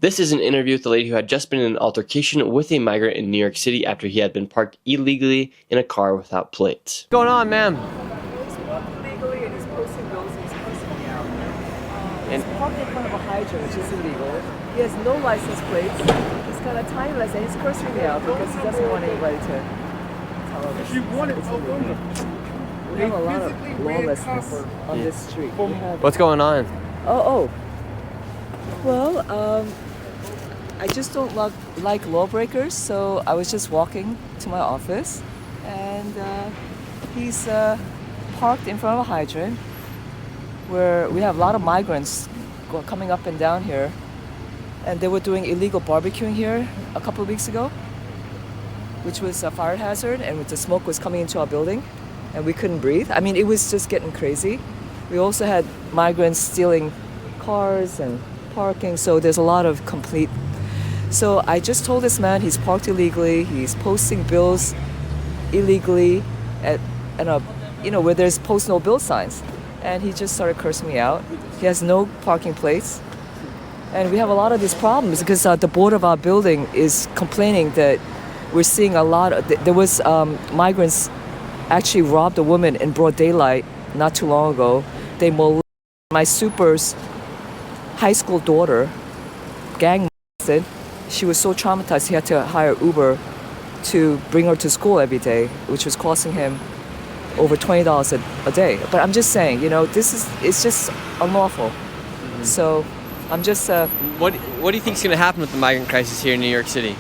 This is an interview with the lady who had just been in an altercation with a migrant in New York City after he had been parked illegally in a car without plates. What's going on, ma'am? He's parked illegally and he's posting bills and he's cursing me out. He's parked in front of a hydrant, which is illegal. He has no license plates. He's got a tiny license. He's cursing me out because he doesn't want anybody to tell him it's illegal. We have a lot of lawlessness on this street. What's going on? Well, I just don't like lawbreakers, so I was just walking to my office, and he's parked in front of a hydrant where we have a lot of migrants coming up and down here, and they were doing illegal barbecuing here a couple of weeks ago, which was a fire hazard, and the smoke was coming into our building, and we couldn't breathe. I mean, it was just getting crazy. We also had migrants stealing cars and parking, so there's a lot of complete. So I just told this man he's parked illegally, he's posting bills illegally at where there's post no bill signs, and he just started cursing me out. He has no parking plates, and we have a lot of these problems because the board of our building is complaining that we're seeing a lot of there was migrants actually robbed a woman in broad daylight not too long ago. They molested my super's high school daughter, gang molested. She was so traumatized he had to hire Uber to bring her to school every day, which was costing him over $20 a day. But I'm just saying, it's just unlawful. Mm-hmm. So I'm just... What do you think is going to happen with the migrant crisis here in New York City?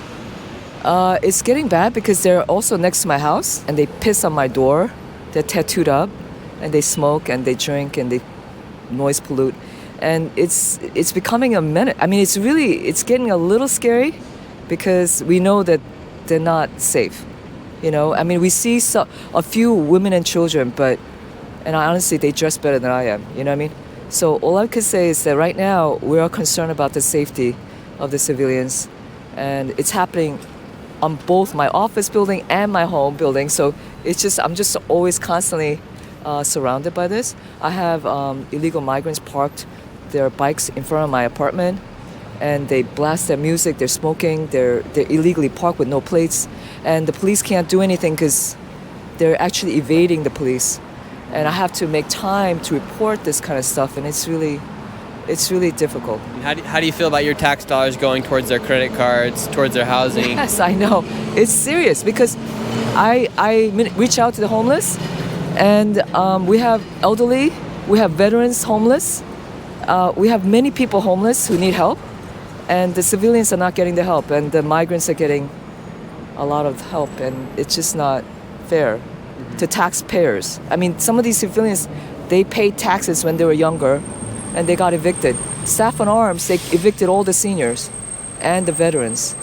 It's getting bad because they're also next to my house, and they piss on my door. They're tattooed up, and they smoke, and they drink, and they noise pollute. And it's becoming a menace. I mean, it's getting a little scary because we know that they're not safe. I mean, we see a few women and children, and honestly, they dress better than I am. You know what I mean? So all I could say is that right now we are concerned about the safety of the civilians, and it's happening on both my office building and my home building. So I'm just always constantly surrounded by this. I have illegal migrants parked their bikes in front of my apartment, and they blast their music, they're smoking, they're illegally parked with no plates, and the police can't do anything because they're actually evading the police. And I have to make time to report this kind of stuff, and it's really difficult. And how do you feel about your tax dollars going towards their credit cards, towards their housing? Yes, I know. It's serious because I reach out to the homeless, and we have elderly, we have veterans homeless, we have many people homeless who need help, and the civilians are not getting the help, and the migrants are getting a lot of help, and it's just not fair to taxpayers. I mean, some of these civilians, they paid taxes when they were younger, and they got evicted. Staff on Arms, they evicted all the seniors and the veterans,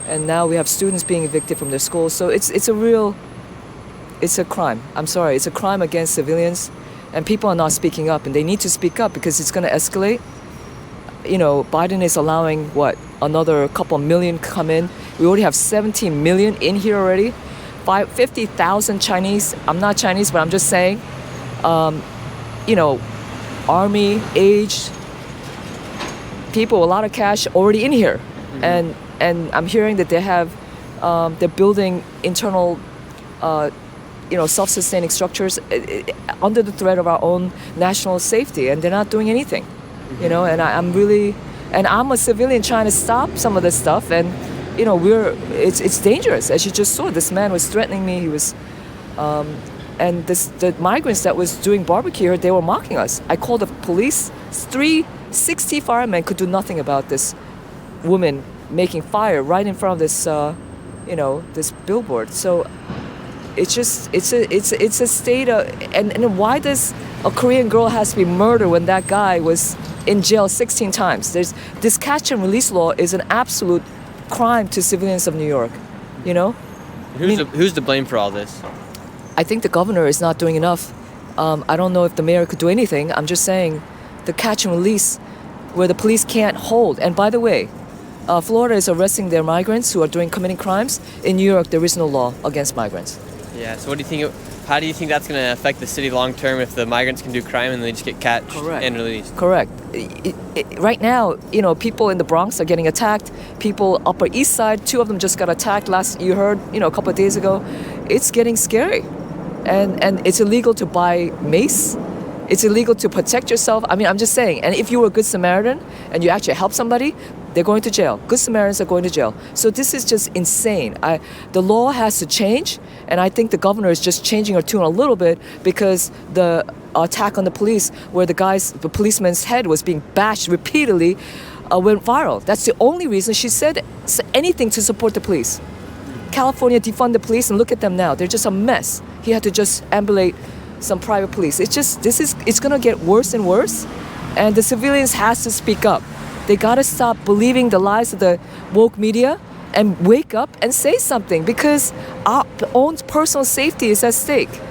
and now we have students being evicted from their schools. So it's a crime. I'm sorry, it's a crime against civilians. And people are not speaking up, and they need to speak up because it's going to escalate. Biden is allowing, another couple million come in. We already have 17 million in here already. 50,000 Chinese. I'm not Chinese, but I'm just saying, army, aged people, a lot of cash already in here. Mm-hmm. And I'm hearing that they're building internal self-sustaining structures under the threat of our own national safety, and they're not doing anything, and I'm a civilian trying to stop some of this stuff, and it's dangerous. As you just saw, this man was threatening me. He was, and the migrants that was doing barbecue here, they were mocking us. I called the police. 360 firemen could do nothing about this woman making fire right in front of this, this billboard. So. It's a state of, and why does a Korean girl has to be murdered when that guy was in jail 16 times? This catch and release law is an absolute crime to civilians of New York, Who's to blame for all this? I think the governor is not doing enough. I don't know if the mayor could do anything. I'm just saying the catch and release where the police can't hold. And by the way, Florida is arresting their migrants who are committing crimes. In New York, there is no law against migrants. Yeah, so what do you think? How do you think that's going to affect the city long term if the migrants can do crime and they just get catched and released? Correct. right now, people in the Bronx are getting attacked. People Upper East Side, 2 of them just got attacked you heard, a couple of days ago. It's getting scary. And it's illegal to buy mace. It's illegal to protect yourself. I mean, I'm just saying. And if you were a good Samaritan and you actually help somebody, they're going to jail. Good Samaritans are going to jail. So this is just insane. The law has to change, and I think the governor is just changing her tune a little bit because the attack on the police, where the policeman's head was being bashed repeatedly, went viral. That's the only reason she said anything to support the police. California defund the police, and look at them now. They're just a mess. He had to just ambulate some private police. It's gonna get worse and worse, and the civilians has to speak up. They gotta stop believing the lies of the woke media and wake up and say something, because our own personal safety is at stake,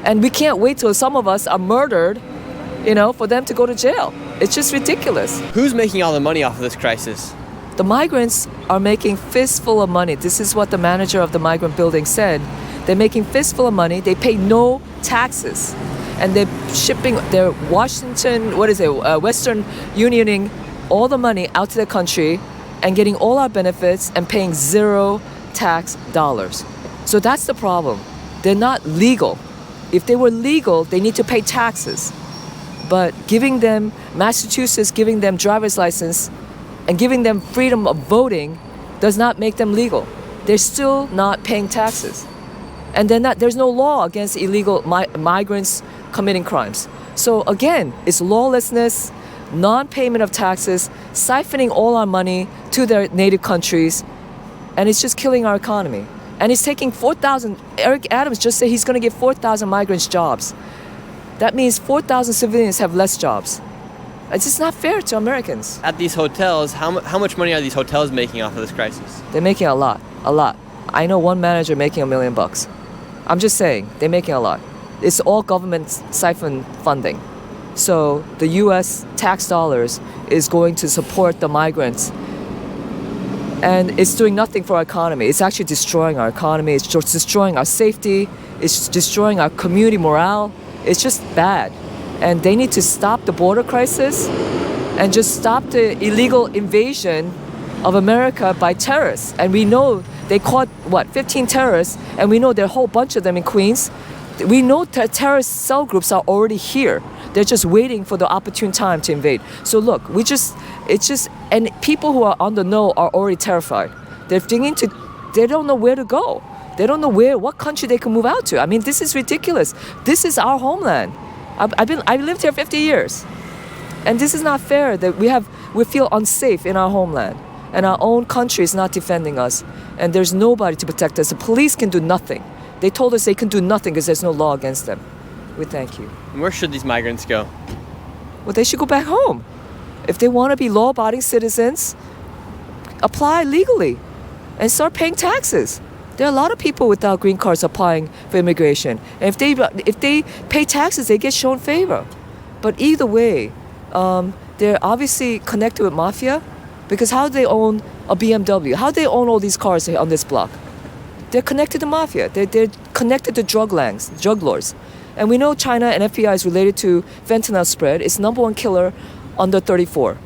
and we can't wait till some of us are murdered, for them to go to jail. It's just ridiculous. Who's making all the money off of this crisis? The migrants are making fistful of money. This is what the manager of the migrant building said. They're making fistful of money. They pay no taxes. And they're Western Unioning all the money out to the country and getting all our benefits and paying 0 tax dollars. So that's the problem. They're not legal. If they were legal, they need to pay taxes. But Massachusetts giving them driver's license and giving them freedom of voting does not make them legal. They're still not paying taxes. And there's no law against illegal migrants committing crimes. So again, it's lawlessness, non-payment of taxes, siphoning all our money to their native countries, and it's just killing our economy. And it's taking 4,000, Eric Adams just said he's gonna give 4,000 migrants jobs. That means 4,000 civilians have less jobs. It's just not fair to Americans. At these hotels, how much money are these hotels making off of this crisis? They're making a lot. I know one manager making $1 million. I'm just saying, they're making a lot. It's all government siphon funding. So the U.S. tax dollars is going to support the migrants. And it's doing nothing for our economy. It's actually destroying our economy. It's just destroying our safety. It's destroying our community morale. It's just bad. And they need to stop the border crisis and just stop the illegal invasion of America by terrorists. And we know they caught, 15 terrorists, and we know there are a whole bunch of them in Queens. We know terrorist cell groups are already here. They're just waiting for the opportune time to invade. So look, and people who are on the know are already terrified. They don't know where to go. They don't know what country they can move out to. I mean, this is ridiculous. This is our homeland. I've lived here 50 years. And this is not fair that we feel unsafe in our homeland. And our own country is not defending us. And there's nobody to protect us. The police can do nothing. They told us they can do nothing because there's no law against them. We thank you. And where should these migrants go? Well, they should go back home. If they want to be law-abiding citizens, apply legally and start paying taxes. There are a lot of people without green cards applying for immigration. And if they pay taxes, they get shown favor. But either way, they're obviously connected with mafia, because how do they own a BMW? How do they own all these cars on this block? They're connected to mafia. They're connected to drug lords. And we know China and FBI is related to fentanyl spread. It's #1 killer under 34.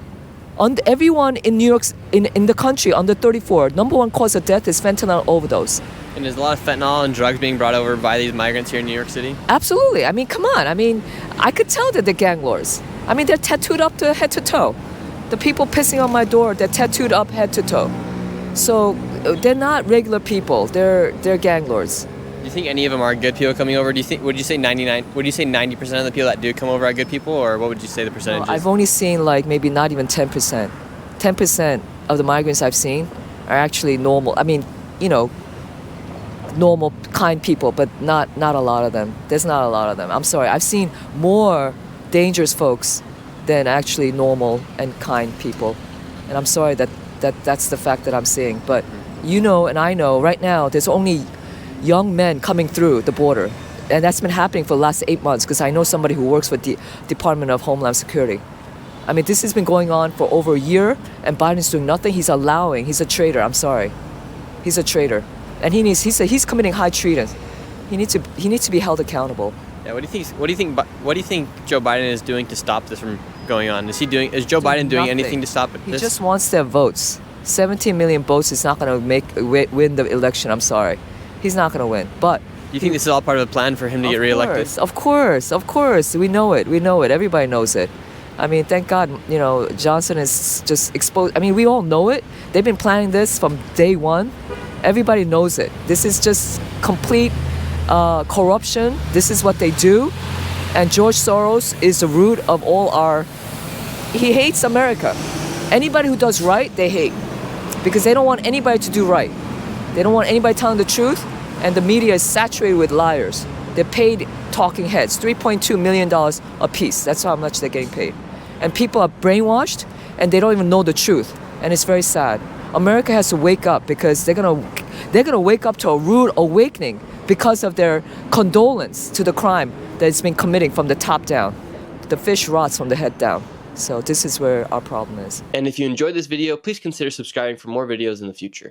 Everyone in New York, in the country under 34, #1 cause of death is fentanyl overdose. And there's a lot of fentanyl and drugs being brought over by these migrants here in New York City? Absolutely. I mean, come on. I mean, I could tell that they're gang lords. I mean, they're tattooed up to head to toe. The people pissing on my door, they're tattooed up head to toe. So they're not regular people. They're gang lords. Do you think any of them are good people coming over? Would you say 90% of the people that do come over are good people, or what would you say the percentage is? I've only seen maybe not even 10%. 10% of the migrants I've seen are actually normal. I mean, normal, kind people, but not a lot of them. There's not a lot of them. I'm sorry. I've seen more dangerous folks than actually normal and kind people. And I'm sorry that's the fact that I'm seeing. But and I know right now there's only young men coming through the border. And that's been happening for the last 8 months, because I know somebody who works for the Department of Homeland Security. I mean, this has been going on for over a year, and Biden's doing nothing. He's a traitor. I'm sorry. He's a traitor. And he's committing high treason. He needs to be held accountable. Yeah. What do you think Joe Biden is doing to stop this from going on? Is Joe Biden doing Nothing. anything to stop it? He just wants their votes. 17 million votes is not going to win the election. I'm sorry. He's not going to win. But Do you think this is all part of the plan for him to get reelected? Of course. We know it. Everybody knows it. I mean, thank God, Johnson is just exposed. I mean, we all know it. They've been planning this from day one. Everybody knows it. This is just complete corruption. This is what they do. And George Soros is the root of he hates America. Anybody who does right, they hate. Because they don't want anybody to do right. They don't want anybody telling the truth. And the media is saturated with liars. They're paid talking heads, $3.2 million a piece. That's how much they're getting paid. And people are brainwashed and they don't even know the truth. And it's very sad. America has to wake up because they're gonna wake up to a rude awakening because of their condolence to the crime that it's been committing from the top down. The fish rots from the head down. So this is where our problem is. And if you enjoyed this video, please consider subscribing for more videos in the future.